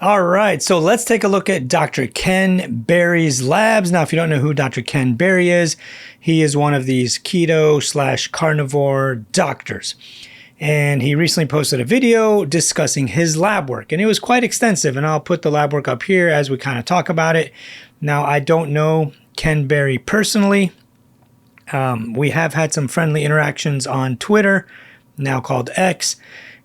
All right, so let's take a look at Dr. Ken Berry's labs. Now, if you don't know who Dr. Ken Berry is, he is one of these keto/carnivore doctors. And he recently posted a video discussing his lab work, and it was quite extensive, and I'll put the lab work up here as we kind of talk about it. Now, I don't know Ken Berry personally. We have had some friendly interactions on Twitter, now called X,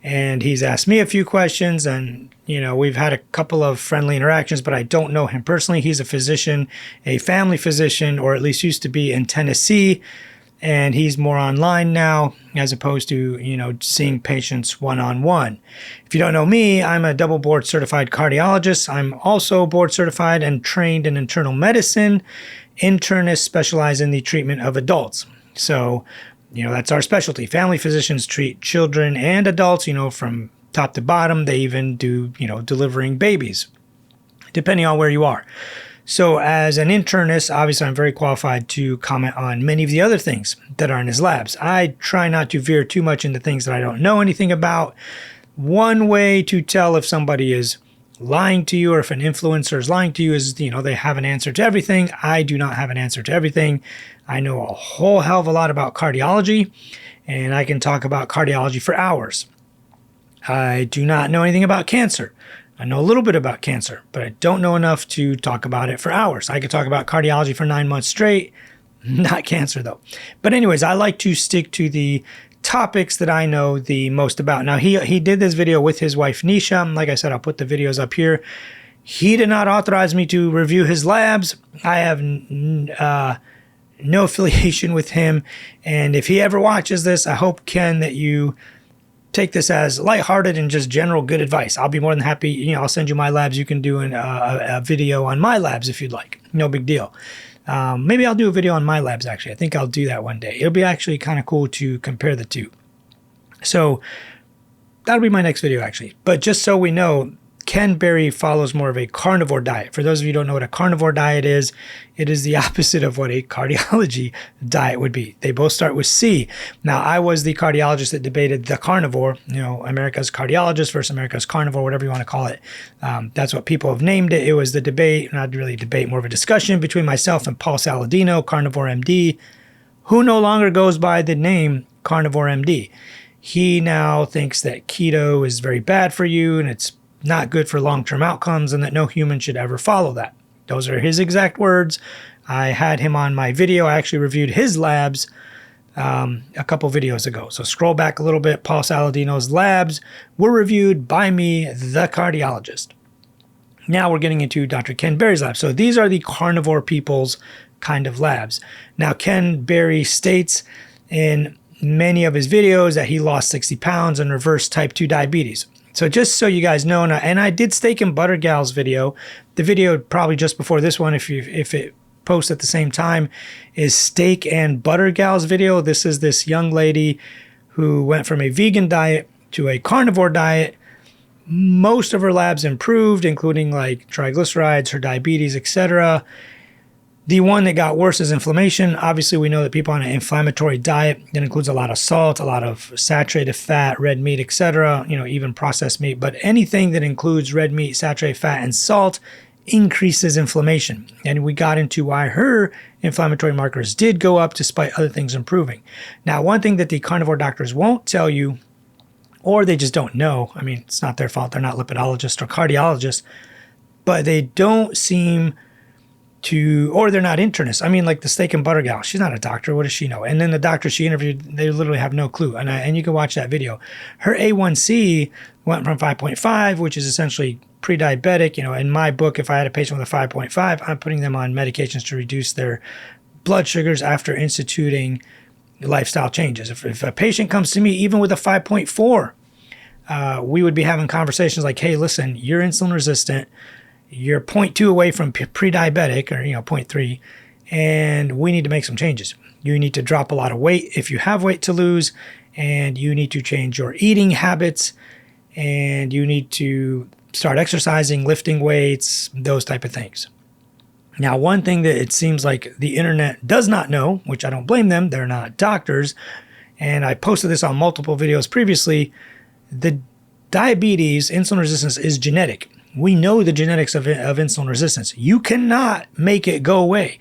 and he's asked me a few questions, and we've had a couple of friendly interactions, but I don't know him personally. He's a physician, a family physician, or at least used to be in Tennessee, and he's more online now as opposed to, seeing patients one-on-one. If you don't know me, I'm a double board certified cardiologist. I'm also board certified and trained in internal medicine. Internists specialize in the treatment of adults. So, that's our specialty. Family physicians treat children and adults, from top to bottom. They even do, delivering babies, depending on where you are. So as an internist, obviously I'm very qualified to comment on many of the other things that are in his labs. I try not to veer too much into things that I don't know anything about. One way to tell if somebody is lying to you or if an influencer is lying to you is, they have an answer to everything. I do not have an answer to everything. I know a whole hell of a lot about cardiology, and I can talk about cardiology for hours. I do not know anything about cancer. I know a little bit about cancer, but I don't know enough to talk about it for hours. I could talk about cardiology for 9 months straight, not cancer though. But anyways, I like to stick to the topics that I know the most about. Now, he did this video with his wife, Nisha. Like I said, I'll put the videos up here. He did not authorize me to review his labs. I have no affiliation with him. And if he ever watches this, I hope, Ken, that you take this as lighthearted and just general good advice. I'll be more than happy. I'll send you my labs. You can do a video on my labs if you'd like. No big deal. Maybe I'll do a video on my labs, actually. I think I'll do that one day. It'll be actually kind of cool to compare the two. So that'll be my next video, actually. But just so we know, Ken Berry follows more of a carnivore diet. For those of you who don't know what a carnivore diet is, it is the opposite of what a cardiology diet would be. They both start with C. Now, I was the cardiologist that debated the carnivore, America's cardiologist versus America's carnivore, whatever you want to call it. That's what people have named it. It was the debate, not really a debate, more of a discussion between myself and Paul Saladino, Carnivore MD, who no longer goes by the name Carnivore MD. He now thinks that keto is very bad for you and it's not good for long-term outcomes and that no human should ever follow that. Those are his exact words. I had him on my video. I actually reviewed his labs a couple videos ago. So scroll back a little bit. Paul Saladino's labs were reviewed by me, the cardiologist. Now we're getting into Dr. Ken Berry's lab. So these are the carnivore people's kind of labs. Now, Ken Berry states in many of his videos that he lost 60 pounds and reversed type 2 diabetes. So just so you guys know, and I did Steak and Butter Gal's video. The video probably just before this one, if it posts at the same time, is Steak and Butter Gal's video. This is this young lady who went from a vegan diet to a carnivore diet. Most of her labs improved, including like triglycerides, her diabetes, etc. The one that got worse is inflammation. Obviously, we know that people on an inflammatory diet that includes a lot of salt, a lot of saturated fat, red meat, etc., even processed meat. But anything that includes red meat, saturated fat, and salt increases inflammation. And we got into why her inflammatory markers did go up despite other things improving. Now, one thing that the carnivore doctors won't tell you, or they just don't know, it's not their fault. They're not lipidologists or cardiologists, but they don't seem or they're not internists. Like the Steak and Butter Gal. She's not a doctor. What does she know? And then the doctor she interviewed, they literally have no clue. And you can watch that video. Her A1C went from 5.5, which is essentially pre-diabetic. In my book, if I had a patient with a 5.5, I'm putting them on medications to reduce their blood sugars after instituting lifestyle changes. If a patient comes to me, even with a 5.4, we would be having conversations like, hey, listen, you're insulin resistant. You're 0.2 away from pre-diabetic or, 0.3, and we need to make some changes. You need to drop a lot of weight if you have weight to lose, and you need to change your eating habits, and you need to start exercising, lifting weights, those type of things. Now, one thing that it seems like the internet does not know, which I don't blame them, they're not doctors, and I posted this on multiple videos previously, the diabetes, insulin resistance is genetic. We know the genetics of insulin resistance. You cannot make it go away.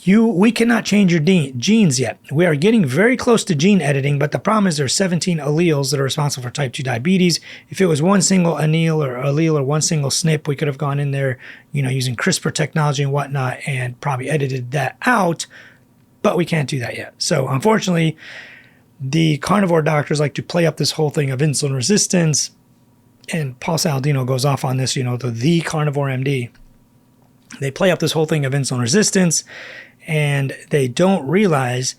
We cannot change your genes yet. We are getting very close to gene editing, but the problem is there's 17 alleles that are responsible for type 2 diabetes. If it was one single allele or one single SNP, we could have gone in there, using CRISPR technology and whatnot and probably edited that out, but we can't do that yet. So unfortunately, the carnivore doctors like to play up this whole thing of insulin resistance, and Paul Saladino goes off on this, the carnivore MD. They play up this whole thing of insulin resistance, and they don't realize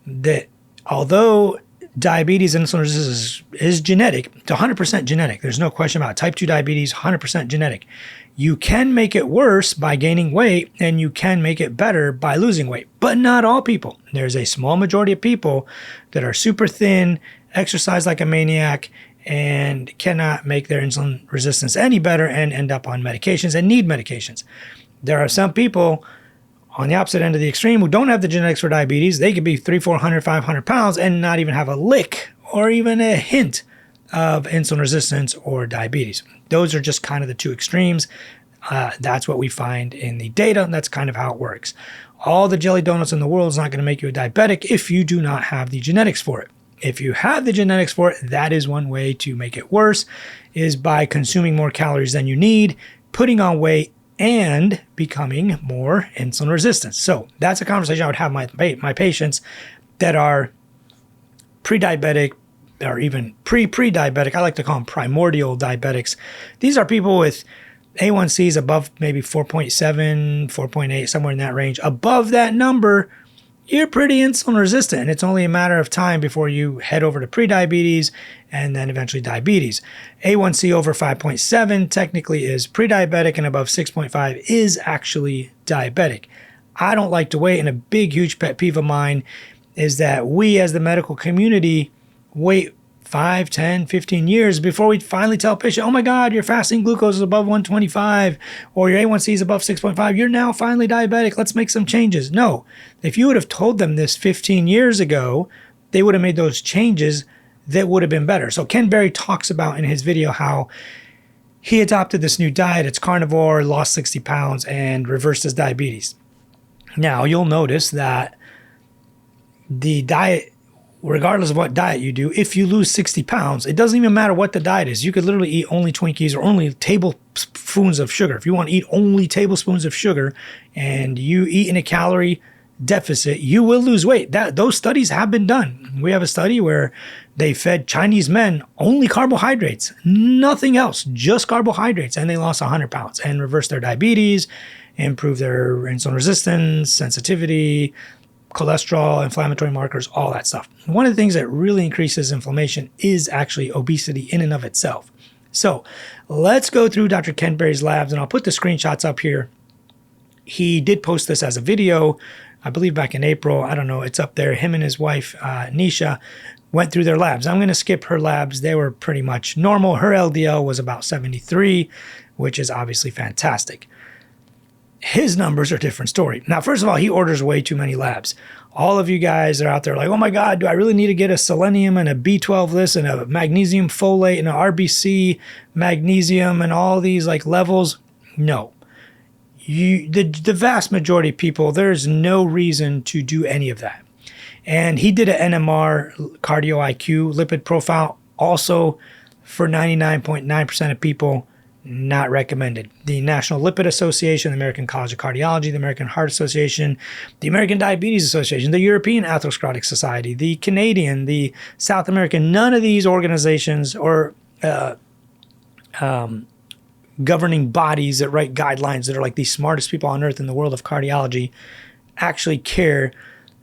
that although diabetes and insulin resistance is genetic, it's 100% genetic. There's no question about it. Type 2 diabetes, 100% genetic. You can make it worse by gaining weight, and you can make it better by losing weight, but not all people. There's a small majority of people that are super thin, exercise like a maniac, and cannot make their insulin resistance any better and end up on medications and need medications. There are some people on the opposite end of the extreme who don't have the genetics for diabetes. They could be 300, 400, 500 pounds and not even have a lick or even a hint of insulin resistance or diabetes. Those are just kind of the two extremes. That's what we find in the data. That's kind of how it works. All the jelly donuts in the world is not going to make you a diabetic if you do not have the genetics for it. If you have the genetics for it, that is one way to make it worse, is by consuming more calories than you need, putting on weight, and becoming more insulin resistant. So that's a conversation I would have my patients that are pre-diabetic or even pre-diabetic. I like to call them primordial diabetics. These are people with A1Cs above maybe 4.7, 4.8, somewhere in that range. Above that number, you're pretty insulin resistant, and it's only a matter of time before you head over to prediabetes and then eventually diabetes. A1C over 5.7 technically is prediabetic, and above 6.5 is actually diabetic. I don't like to wait, and a big, huge pet peeve of mine is that we as the medical community wait 5, 10, 15 years before we finally tell a patient, oh my God, your fasting glucose is above 125 or your A1C is above 6.5. You're now finally diabetic. Let's make some changes. No, if you would have told them this 15 years ago, they would have made those changes that would have been better. So Ken Berry talks about in his video how he adopted this new diet. It's carnivore, lost 60 pounds and reversed his diabetes. Now you'll notice that the diet, regardless of what diet you do, if you lose 60 pounds, it doesn't even matter what the diet is. You could literally eat only Twinkies or only tablespoons of sugar. If you want to eat only tablespoons of sugar and you eat in a calorie deficit, you will lose weight. Those studies have been done. We have a study where they fed Chinese men only carbohydrates, nothing else, just carbohydrates, and they lost 100 pounds and reversed their diabetes, improved their insulin resistance, sensitivity, cholesterol, inflammatory markers, all that stuff. One of the things that really increases inflammation is actually obesity in and of itself. So let's go through Dr. Ken Berry's labs, and I'll put the screenshots up here. He did post this as a video, I believe back in April. I don't know, it's up there. Him and his wife, Nisha, went through their labs. I'm going to skip her labs. They were pretty much normal. Her LDL was about 73, which is obviously fantastic. His numbers are a different story. Now, first of all, he orders way too many labs. All of you guys are out there like, oh my God, do I really need to get a selenium and a B12 this and a magnesium folate and an RBC magnesium and all these like levels? No. The vast majority of people, there's no reason to do any of that. And he did an NMR cardio IQ lipid profile, also for 99.9% of people, not recommended. The National Lipid Association, the American College of Cardiology, the American Heart Association, the American Diabetes Association, the European Atherosclerotic Society, the Canadian, the South American, none of these organizations or governing bodies that write guidelines that are like the smartest people on earth in the world of cardiology actually care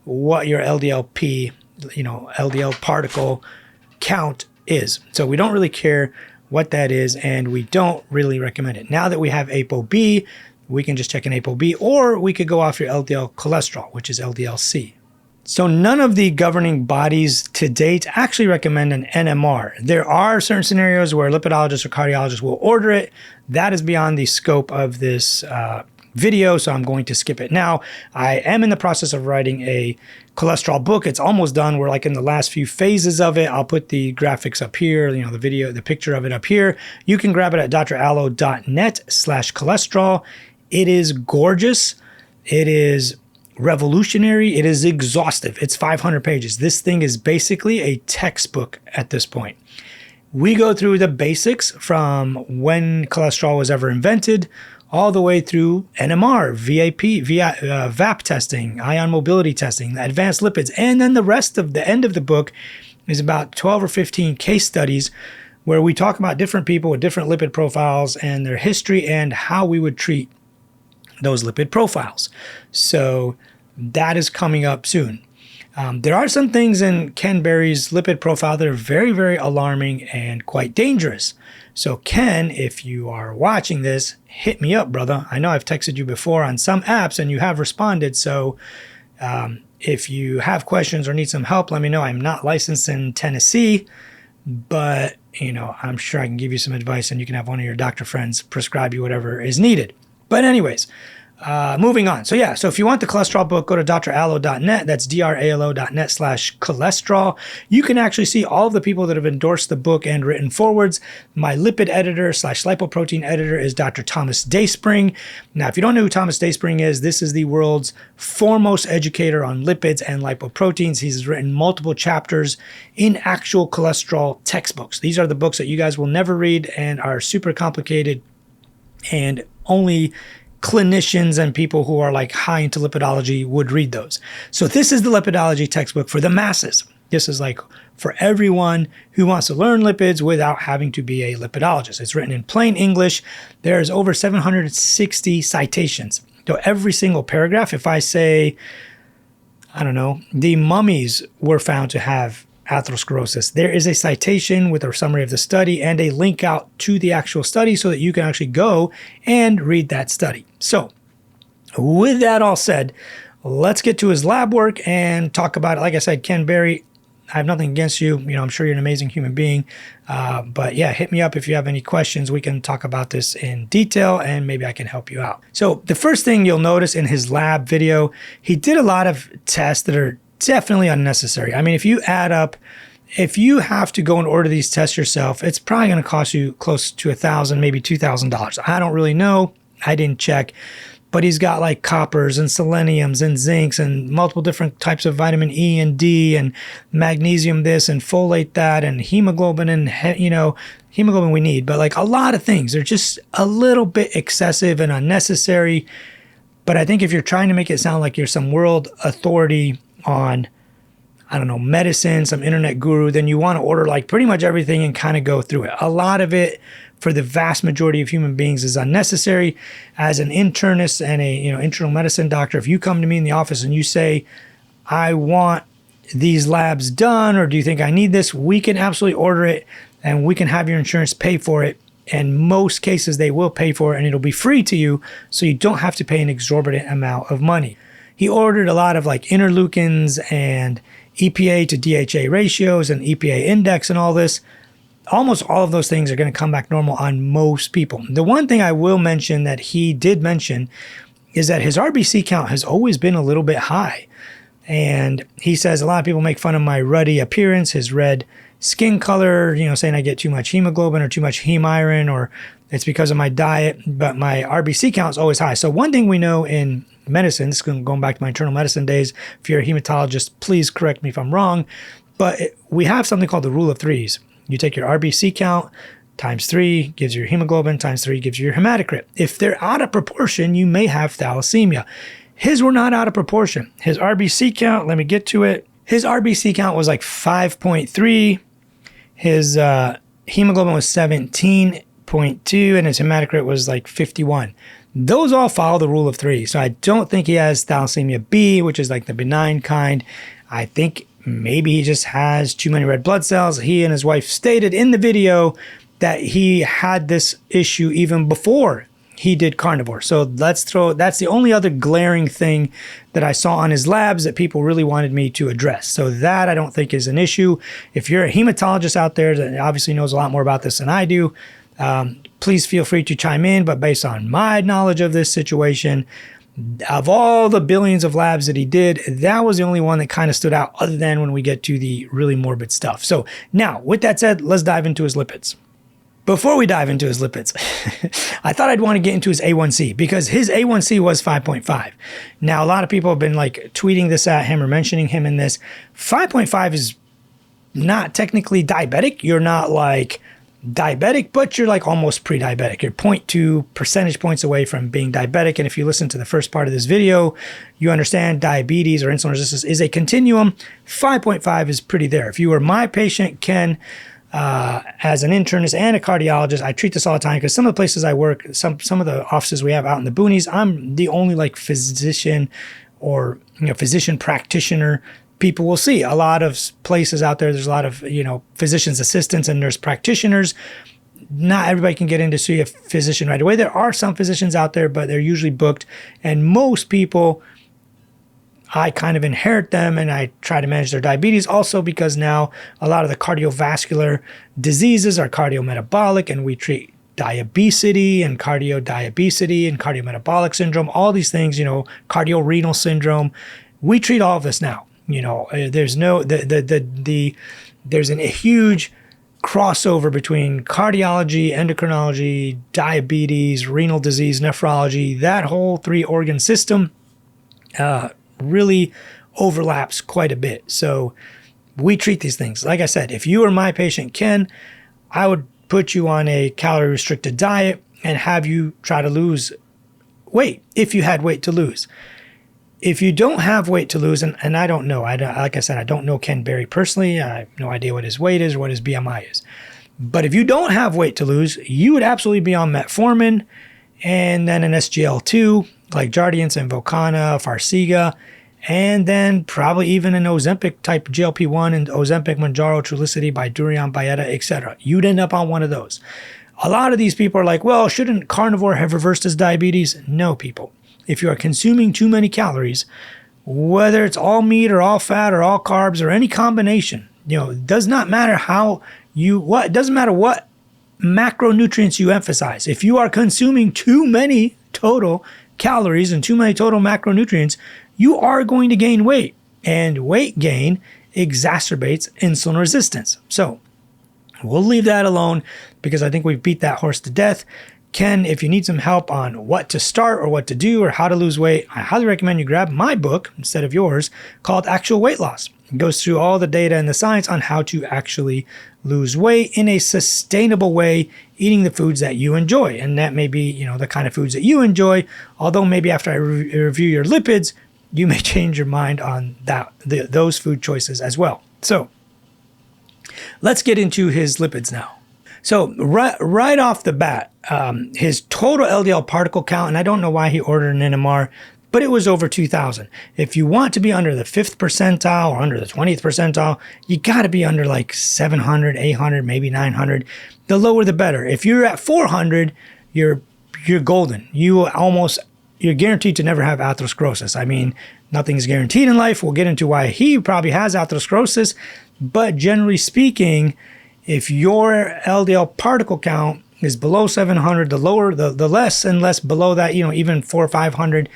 what your LDL-P, LDL particle count is. So we don't really care what that is, and we don't really recommend it. Now that we have ApoB, we can just check an ApoB, or we could go off your LDL cholesterol, which is LDL-C. So none of the governing bodies to date actually recommend an NMR. There are certain scenarios where lipidologists or cardiologists will order it. That is beyond the scope of this video, so I'm going to skip it now. I am in the process of writing a cholesterol book. It's almost done. We're like in the last few phases of it. I'll put the graphics up here, the video, the picture of it up here. You can grab it at drallo.net/cholesterol. It is gorgeous. It is revolutionary. It is exhaustive. It's 500 pages. This thing is basically a textbook at this point. We go through the basics from when cholesterol was ever invented, all the way through NMR, VAP testing, ion mobility testing, advanced lipids, and then the end of the book is about 12 or 15 case studies where we talk about different people with different lipid profiles and their history and how we would treat those lipid profiles. So that is coming up soon. There are some things in Ken Berry's lipid profile that are very, very alarming and quite dangerous. So Ken, if you are watching this, hit me up, brother. I know I've texted you before on some apps and you have responded. So if you have questions or need some help, let me know. I'm not licensed in Tennessee, but I'm sure I can give you some advice and you can have one of your doctor friends prescribe you whatever is needed. But anyways, moving on. So if you want the cholesterol book, go to drallo.net. That's drallo.net/cholesterol. You can actually see all of the people that have endorsed the book and written forwards. My lipid editor / lipoprotein editor is Dr. Thomas Dayspring. Now, if you don't know who Thomas Dayspring is, this is the world's foremost educator on lipids and lipoproteins. He's written multiple chapters in actual cholesterol textbooks. These are the books that you guys will never read and are super complicated and only clinicians and people who are like high into lipidology would read those. So this is the lipidology textbook for the masses. This is like for everyone who wants to learn lipids without having to be a lipidologist. It's written in plain English. There's over 760 citations. So every single paragraph, if I say, I don't know, the mummies were found to have atherosclerosis, there is a citation with a summary of the study and a link out to the actual study so that you can actually go and read that study. So with that all said, let's get to his lab work and talk about it. Like I said, Ken Berry, I have nothing against you. I'm sure you're an amazing human being. But yeah, hit me up if you have any questions. We can talk about this in detail and maybe I can help you out. So the first thing you'll notice in his lab video, he did a lot of tests that are definitely unnecessary. I mean, if you add up, if you have to go and order these tests yourself, it's probably going to cost you close to $1,000, maybe $2,000. I don't really know. I didn't check. But he's got like coppers and seleniums and zincs and multiple different types of vitamin E and D and magnesium this and folate that and hemoglobin and, hemoglobin we need. But like a lot of things, they're just a little bit excessive and unnecessary. But I think if you're trying to make it sound like you're some world authority on, I don't know, medicine, some internet guru, then you want to order like pretty much everything and kind of go through it. A lot of it for the vast majority of human beings is unnecessary. As an internist and a internal medicine doctor, if you come to me in the office and you say, I want these labs done, or do you think I need this? We can absolutely order it and we can have your insurance pay for it. In most cases, they will pay for it and it'll be free to you. So you don't have to pay an exorbitant amount of money. He ordered a lot of like interleukins and EPA to DHA ratios and EPA index and all this. Almost all of those things are going to come back normal on most people. The one thing I will mention that he did mention is that his RBC count has always been a little bit high. And he says a lot of people make fun of my ruddy appearance, his red skin color, saying I get too much hemoglobin or too much heme iron, or it's because of my diet, but my RBC count is always high. So one thing we know in medicine, this is going back to my internal medicine days. If you're a hematologist, please correct me if I'm wrong, but we have something called the rule of threes. You take your RBC count times 3 gives you your hemoglobin, times 3 gives you your hematocrit. If they're out of proportion, you may have thalassemia. His were not out of proportion. His RBC count, let me get to it. His RBC count was like 5.3. His hemoglobin was 17.2 and his hematocrit was like 51. Those all follow the rule of 3. So I don't think he has thalassemia B, which is like the benign kind. I think maybe he just has too many red blood cells. He and his wife stated in the video that he had this issue even before he did carnivore. So that's the only other glaring thing that I saw on his labs that people really wanted me to address. So that I don't think is an issue. If you're a hematologist out there that obviously knows a lot more about this than I do, please feel free to chime in. But based on my knowledge of this situation, of all the billions of labs that he did, that was the only one that kind of stood out, other than when we get to the really morbid stuff. So now, with that said, let's dive into his lipids. Before we dive into his lipids, I thought I'd want to get into his A1C, because his A1C was 5.5. Now, a lot of people have been like tweeting this at him or mentioning him in this. 5.5 is not technically diabetic. You're not like diabetic, but you're like almost pre-diabetic. You're 0.2 percentage points away from being diabetic. And if you listen to the first part of this video, you understand diabetes or insulin resistance is a continuum. 5.5 is pretty there. If you were my patient, Ken, as an internist and a cardiologist, I treat this all the time, because some of the places I work, some of the offices we have out in the boonies, I'm the only like physician or physician practitioner people will see. A lot of places out there, there's a lot of physician's assistants and nurse practitioners. Not everybody can get in to see a physician right away. There are some physicians out there, but they're usually booked, and most people, I kind of inherit them, and I try to manage their diabetes also, because now a lot of the cardiovascular diseases are cardiometabolic, and we treat diabesity and cardiodiabesity and cardiometabolic syndrome, all these things, cardiorenal syndrome. We treat all of this now. There's there's a huge crossover between cardiology, endocrinology, diabetes, renal disease, nephrology. That whole 3-organ system really overlaps quite a bit. So we treat these things. Like I said, if you were my patient, Ken, I would put you on a calorie restricted diet and have you try to lose weight if you had weight to lose. If you don't have weight to lose, and I don't know, like I said, I don't know Ken Berry personally. I have no idea what his weight is or what his BMI is. But if you don't have weight to lose, you would absolutely be on metformin and then an SGL2 like Jardiance and Vocana, Farxiga, and then probably even an Ozempic type GLP-1 and Ozempic, Mounjaro, Trulicity, Bydureon, Byetta, etc. You'd end up on one of those. A lot of these people are like, well, shouldn't carnivore have reversed his diabetes? No, people. If you are consuming too many calories, whether it's all meat or all fat or all carbs or any combination, it does not matter it doesn't matter what macronutrients you emphasize. If you are consuming too many total calories and too many total macronutrients, you are going to gain weight, and weight gain exacerbates insulin resistance. So we'll leave that alone, because I think we've beat that horse to death. Ken, if you need some help on what to start or what to do or how to lose weight, I highly recommend you grab my book instead of yours, called Actual Weight Loss. It goes through all the data and the science on how to actually lose weight in a sustainable way, eating the foods that you enjoy. And that may be, the kind of foods that you enjoy, although maybe after I review your lipids, you may change your mind on those food choices as well. So let's get into his lipids now. So right off the bat, his total LDL particle count, and I don't know why he ordered an NMR, but it was over 2,000. If you want to be under the 5th percentile or under the 20th percentile, you got to be under like 700, 800, maybe 900. The lower the better. If you're at 400, you're golden. You're guaranteed to never have atherosclerosis. I mean, nothing's guaranteed in life. We'll get into why he probably has atherosclerosis, but generally speaking, if your LDL particle count is below 700, the lower, the less and less below that, even 400 or 500,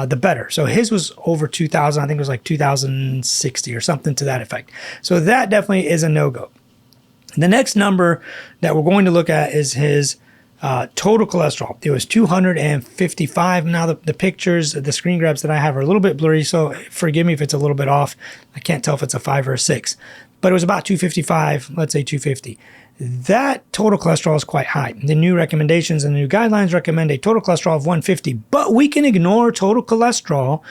the better. So his was over 2,000. I think it was like 2,060 or something to that effect. So that definitely is a no-go. The next number that we're going to look at is his total cholesterol. It was 255. Now the pictures, the screen grabs that I have are a little bit blurry, so forgive me if it's a little bit off. I can't tell if it's a 5 or a 6. But it was about 255, let's say 250. That total cholesterol is quite high. The new recommendations and the new guidelines recommend a total cholesterol of 150, but we can ignore total cholesterol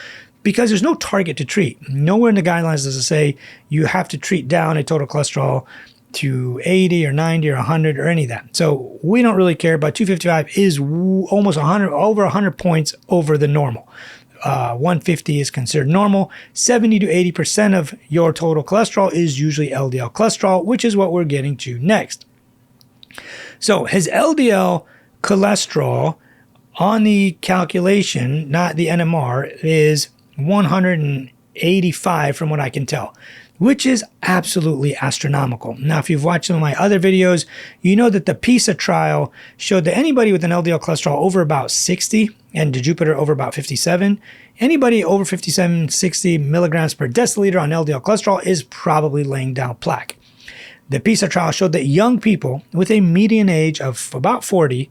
because there's no target to treat. Nowhere in the guidelines does it say you have to treat down a total cholesterol to 80 or 90 or 100 or any of that. So we don't really care, but 255 is almost 100, over 100 points over the normal. 150 is considered normal. 70 to 80% of your total cholesterol is usually LDL cholesterol, which is what we're getting to next. So his LDL cholesterol on the calculation, not the NMR, is 185 from what I can tell. which is absolutely astronomical. Now, if you've watched some of my other videos, you know that the PISA trial showed that anybody with an LDL cholesterol over about 60 and the Jupiter over about 57, anybody over 57, 60 milligrams per deciliter on LDL cholesterol is probably laying down plaque. The PISA trial showed that young people with a median age of about 40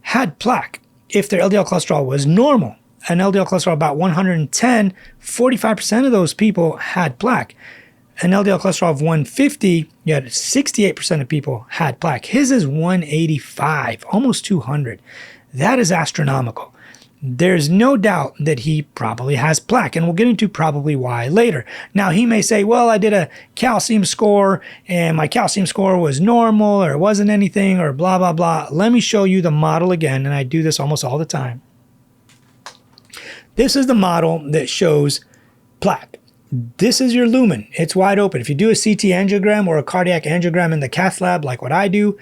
had plaque if their LDL cholesterol was normal. An LDL cholesterol about 110, 45% of those people had plaque. An LDL cholesterol of 150, you had 68% of people had plaque. His is 185, almost 200. That is astronomical. There's no doubt that he probably has plaque, and we'll get into probably why later. Now, he may say, well, I did a calcium score, and my calcium score was normal, or it wasn't anything, or blah, blah, blah. Let me show you the model again, and I do this almost all the time. This is the model that shows plaque. This is your lumen. It's wide open. If you do a CT angiogram or a cardiac angiogram in the cath lab, like what I do,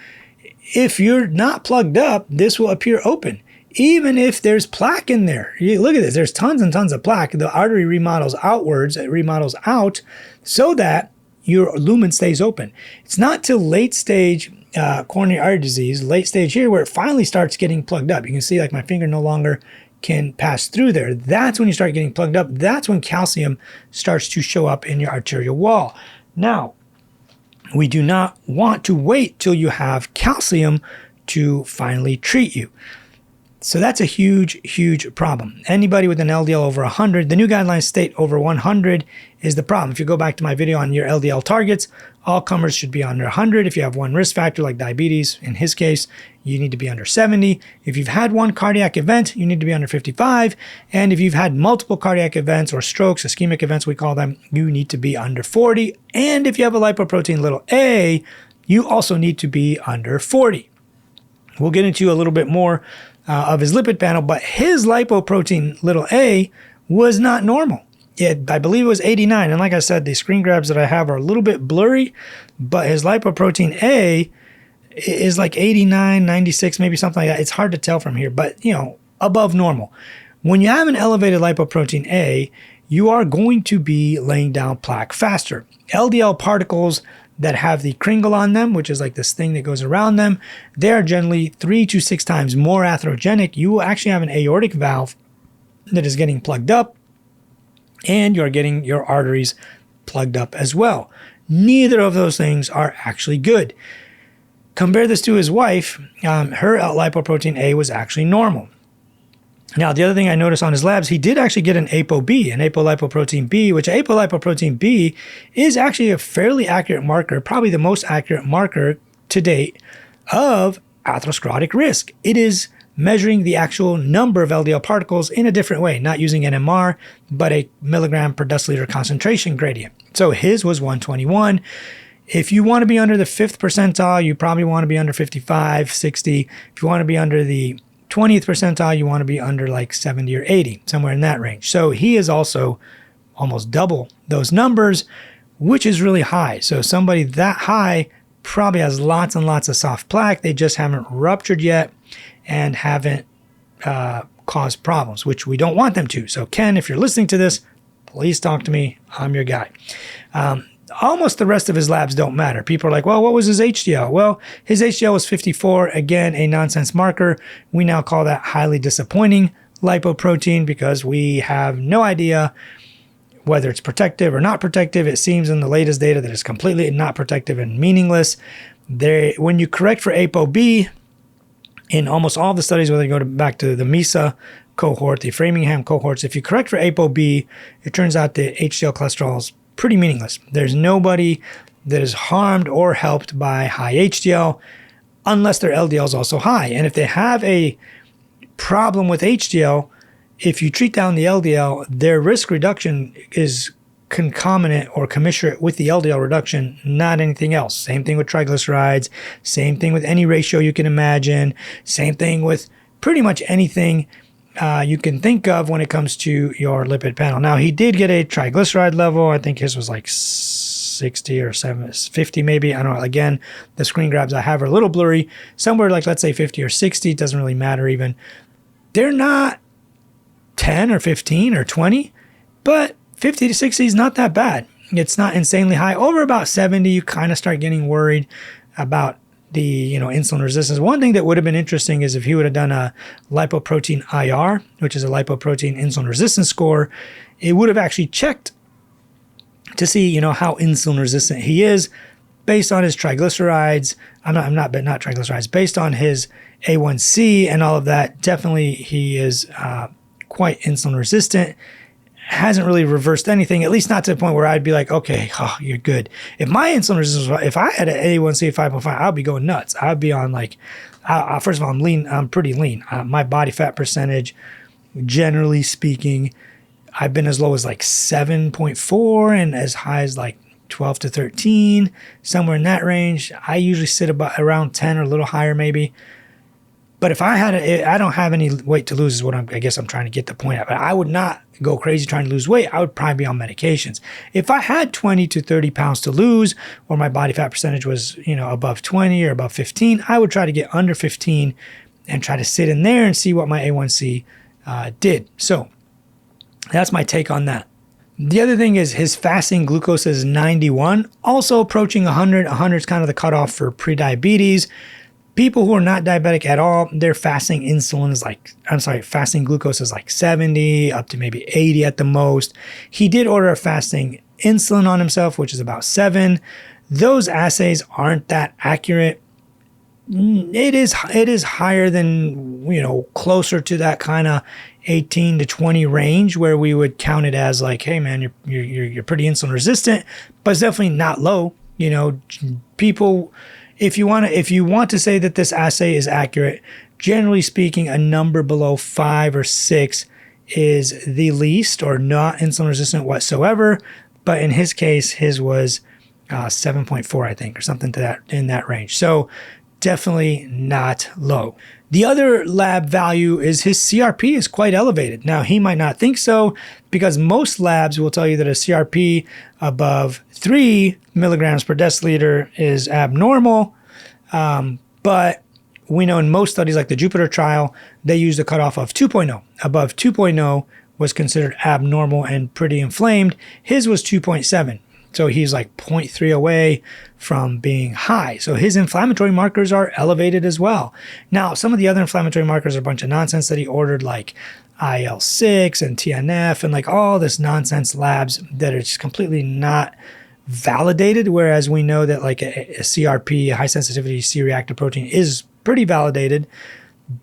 if you're not plugged up, this will appear open. Even if there's plaque in there. Look at this. There's tons and tons of plaque. The artery remodels outwards. It remodels out so that your lumen stays open. It's not till late stage coronary artery disease, late stage here, where it finally starts getting plugged up. You can see like my finger no longer can pass through there. That's when you start getting plugged up. That's when calcium starts to show up in your arterial wall. Now, we do not want to wait till you have calcium to finally treat you. So that's a huge, huge problem. Anybody with an LDL over 100, the new guidelines state over 100 is the problem. If you go back to my video on your LDL targets, all comers should be under 100. If you have one risk factor like diabetes, in his case, you need to be under 70. If you've had one cardiac event, you need to be under 55. And if you've had multiple cardiac events or strokes, ischemic events we call them, you need to be under 40. And if you have a lipoprotein little a, you also need to be under 40. We'll get into a little bit more of his lipid panel, but his lipoprotein little a was not normal. I believe it was 89. And like I said, the screen grabs that I have are a little bit blurry, but his lipoprotein A is like 89, 96, maybe something like that. It's hard to tell from here, but above normal. When you have an elevated lipoprotein A, you are going to be laying down plaque faster. LDL particles that have the kringle on them, which is like this thing that goes around them, they are generally 3 to 6 times more atherogenic. You will actually have an aortic valve that is getting plugged up, and you're getting your arteries plugged up as well. Neither of those things are actually good. Compare this to his wife. Her lipoprotein A was actually normal. Now, the other thing I noticed on his labs, he did actually get an ApoB, an apolipoprotein B, which apolipoprotein B is actually a fairly accurate marker, probably the most accurate marker to date of atherosclerotic risk. It is measuring the actual number of LDL particles in a different way, not using NMR, but a milligram per deciliter concentration gradient. So his was 121. If you want to be under the 5th percentile, you probably want to be under 55, 60. If you want to be under the 20th percentile, you want to be under like 70 or 80, somewhere in that range. So he is also almost double those numbers, which is really high. So somebody that high probably has lots and lots of soft plaque. They just haven't ruptured yet and haven't caused problems, which we don't want them to. So Ken, if you're listening to this, please talk to me. I'm your guy. Almost the rest of his labs don't matter. People are like, well, what was his HDL? Well, his HDL was 54. Again, a nonsense marker. We now call that highly disappointing lipoprotein because we have no idea whether it's protective or not protective. It seems in the latest data that it's completely not protective and meaningless. When you correct for ApoB, in almost all the studies, whether you go back to the MESA cohort, the Framingham cohorts, if you correct for ApoB, it turns out that HDL cholesterol is pretty meaningless. There's nobody that is harmed or helped by high HDL unless their LDL is also high. And if they have a problem with HDL, if you treat down the LDL, their risk reduction is concomitant or commensurate with the LDL reduction, not anything else. Same thing with triglycerides, same thing with any ratio you can imagine, same thing with pretty much anything you can think of when it comes to your lipid panel. Now, he did get a triglyceride level. I think his was like 60 or 50 maybe. I don't know. Again, the screen grabs I have are a little blurry. Somewhere like, let's say 50 or 60. It doesn't really matter even. They're not 10 or 15 or 20, but 50 to 60 is not that bad. It's not insanely high. Over about 70, you kind of start getting worried about the insulin resistance. One thing that would have been interesting is if he would have done a lipoprotein IR, which is a lipoprotein insulin resistance score. It would have actually checked to see how insulin resistant he is based on his triglycerides. Not triglycerides, based on his A1C and all of that. Definitely he is quite insulin resistant. Hasn't really reversed anything, at least not to the point where I'd be like, okay, you're good. If my insulin resistance, if I had an A1C 5.5, I'd be going nuts. I'd be on first of all, I'm lean. I'm pretty lean. My body fat percentage, generally speaking, I've been as low as 7.4 and as high as 12 to 13, somewhere in that range. I usually sit around 10 or a little higher maybe. But if I don't have any weight to lose is what I guess I'm trying to get the point at. But I would not go crazy trying to lose weight. I would probably be on medications. If I had 20 to 30 pounds to lose, or my body fat percentage was, above 20 or above 15, I would try to get under 15 and try to sit in there and see what my A1C did. So that's my take on that. The other thing is his fasting glucose is 91, also approaching 100. 100 is kind of the cutoff for prediabetes. People who are not diabetic at all, their fasting glucose is 70, up to maybe 80 at the most. He did order a fasting insulin on himself, which is about 7. Those assays aren't that accurate. It is higher than, closer to that kind of 18 to 20 range where we would count it as hey man, you're pretty insulin resistant, but it's definitely not low. People, if you want to say that this assay is accurate, generally speaking, a number below 5 or 6 is the least or not insulin resistant whatsoever. But in his case, his was 7.4, I think, or something in that range. So definitely not low. The other lab value is his CRP is quite elevated. Now, he might not think so because most labs will tell you that a CRP above 3 milligrams per deciliter is abnormal. But we know in most studies like the Jupiter trial, they used a cutoff of 2.0. Above 2.0 was considered abnormal and pretty inflamed. His was 2.7. So he's 0.3 away from being high. So his inflammatory markers are elevated as well. Now, some of the other inflammatory markers are a bunch of nonsense that he ordered, like IL-6 and TNF and all this nonsense labs that are just completely not validated. Whereas we know that a CRP, a high sensitivity C-reactive protein, is pretty validated.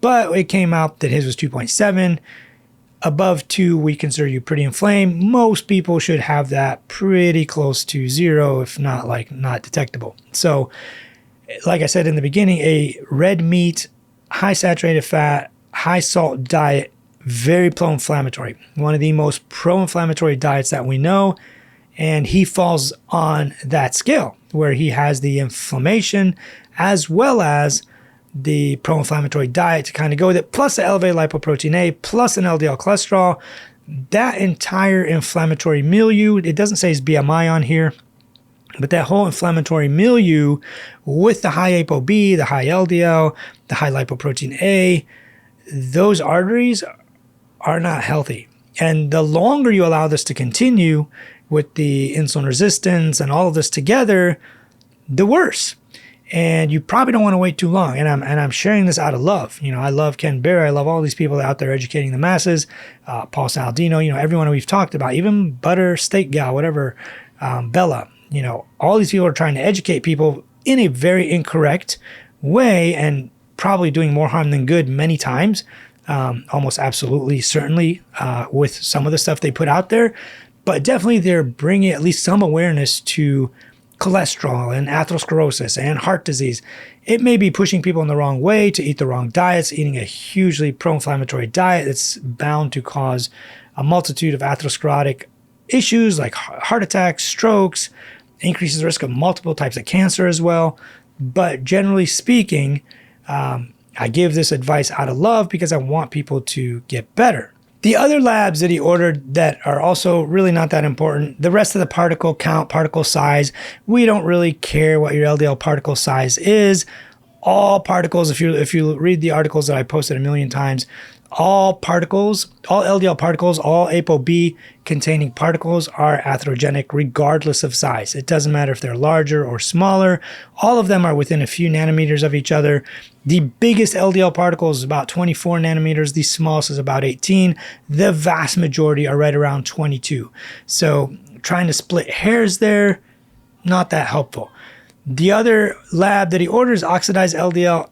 But it came out that his was 2.7. Above 2, we consider you pretty inflamed. Most people should have that pretty close to 0, if not not detectable. So, like I said in the beginning, a red meat, high saturated fat, high salt diet, very pro-inflammatory. One of the most pro-inflammatory diets that we know. And he falls on that scale where he has the inflammation as well as the pro-inflammatory diet to kind of go with it, plus the elevated lipoprotein A, plus an LDL cholesterol. That entire inflammatory milieu, it doesn't say his BMI on here, but that whole inflammatory milieu with the high ApoB, the high LDL, the high lipoprotein A, those arteries are not healthy. And the longer you allow this to continue with the insulin resistance and all of this together, the worse. And you probably don't want to wait too long. And I'm sharing this out of love. I love Ken Berry. I love all these people out there educating the masses. Paul Saladino, everyone we've talked about, even Butter Steak Gal, whatever, Bella, all these people are trying to educate people in a very incorrect way and probably doing more harm than good many times. Almost absolutely, certainly, with some of the stuff they put out there. But definitely they're bringing at least some awareness to cholesterol and atherosclerosis and heart disease. It may be pushing people in the wrong way to eat the wrong diets, eating a hugely pro-inflammatory diet that's bound to cause a multitude of atherosclerotic issues like heart attacks, strokes, increases the risk of multiple types of cancer as well. But generally speaking, I give this advice out of love because I want people to get better. The other labs that he ordered that are also really not that important, the rest of the particle count, particle size, we don't really care what your LDL particle size is. all particles, if you read the articles that I posted a million times, all particles, all LDL particles, all ApoB containing particles are atherogenic regardless of size. It doesn't matter if they're larger or smaller. All of them are within a few nanometers of each other. The biggest LDL particle is about 24 nanometers. The smallest is about 18. The vast majority are right around 22. So trying to split hairs there, not that helpful. The other lab that he orders, oxidized LDL,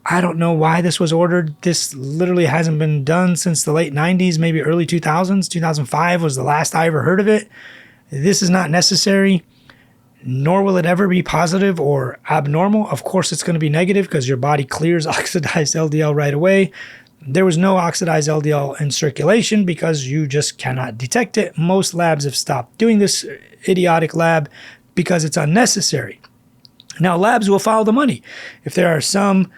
I don't know why this was ordered. This literally hasn't been done since the late 90s, maybe early 2000s. 2005 was the last I ever heard of it. This is not necessary, nor will it ever be positive or abnormal. Of course, it's going to be negative because your body clears oxidized LDL right away. There was no oxidized LDL in circulation because you just cannot detect it. Most labs have stopped doing this idiotic lab because it's unnecessary. Now, labs will follow the money. If there are some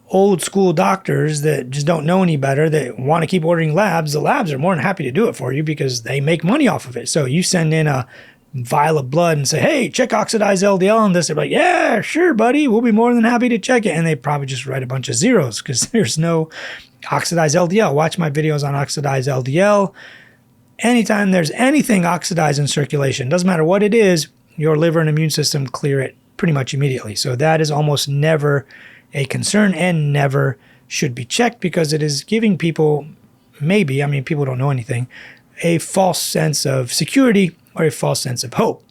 old school doctors that just don't know any better that want to keep ordering labs, the labs are more than happy to do it for you because they make money off of it. So you send in a vial of blood and say, hey, check oxidized LDL on this. They're like, yeah, sure, buddy. We'll be more than happy to check it. And they probably just write a bunch of zeros because there's no oxidized LDL. Watch my videos on oxidized LDL. Anytime there's anything oxidized in circulation, doesn't matter what it is, your liver and immune system clear it pretty much immediately. So that is almost never a concern and never should be checked because it is giving people, maybe, I mean, people don't know anything, a false sense of security or a false sense of hope.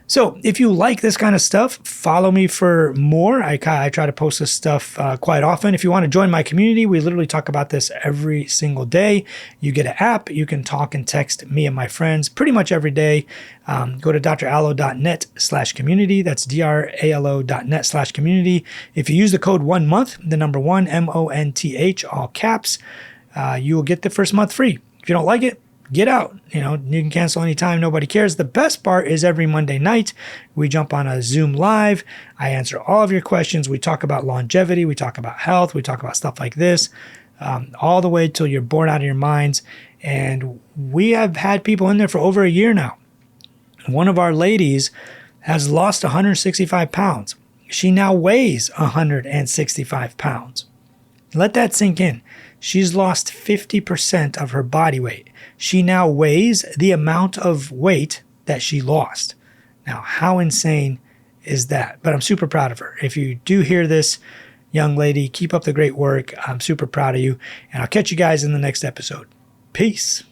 So if you like this kind of stuff, follow me for more. I try to post this stuff quite often. If you want to join my community, we literally talk about this every single day. You get an app. You can talk and text me and my friends pretty much every day. Go to dralo.net/community. That's dralo.net/community. If you use the code 1 month, the number 1, MONTH, all caps, you will get the first month free. If you don't like it, get out. You can cancel anytime. Nobody cares. The best part is every Monday night, we jump on a Zoom live. I answer all of your questions. We talk about longevity. We talk about health. We talk about stuff like this, all the way till you're bored out of your minds. And we have had people in there for over a year now. One of our ladies has lost 165 pounds. She now weighs 165 pounds. Let that sink in. She's lost 50% of her body weight. She now weighs the amount of weight that she lost. Now, how insane is that? But I'm super proud of her. If you do hear this, young lady, keep up the great work. I'm super proud of you. And I'll catch you guys in the next episode. Peace.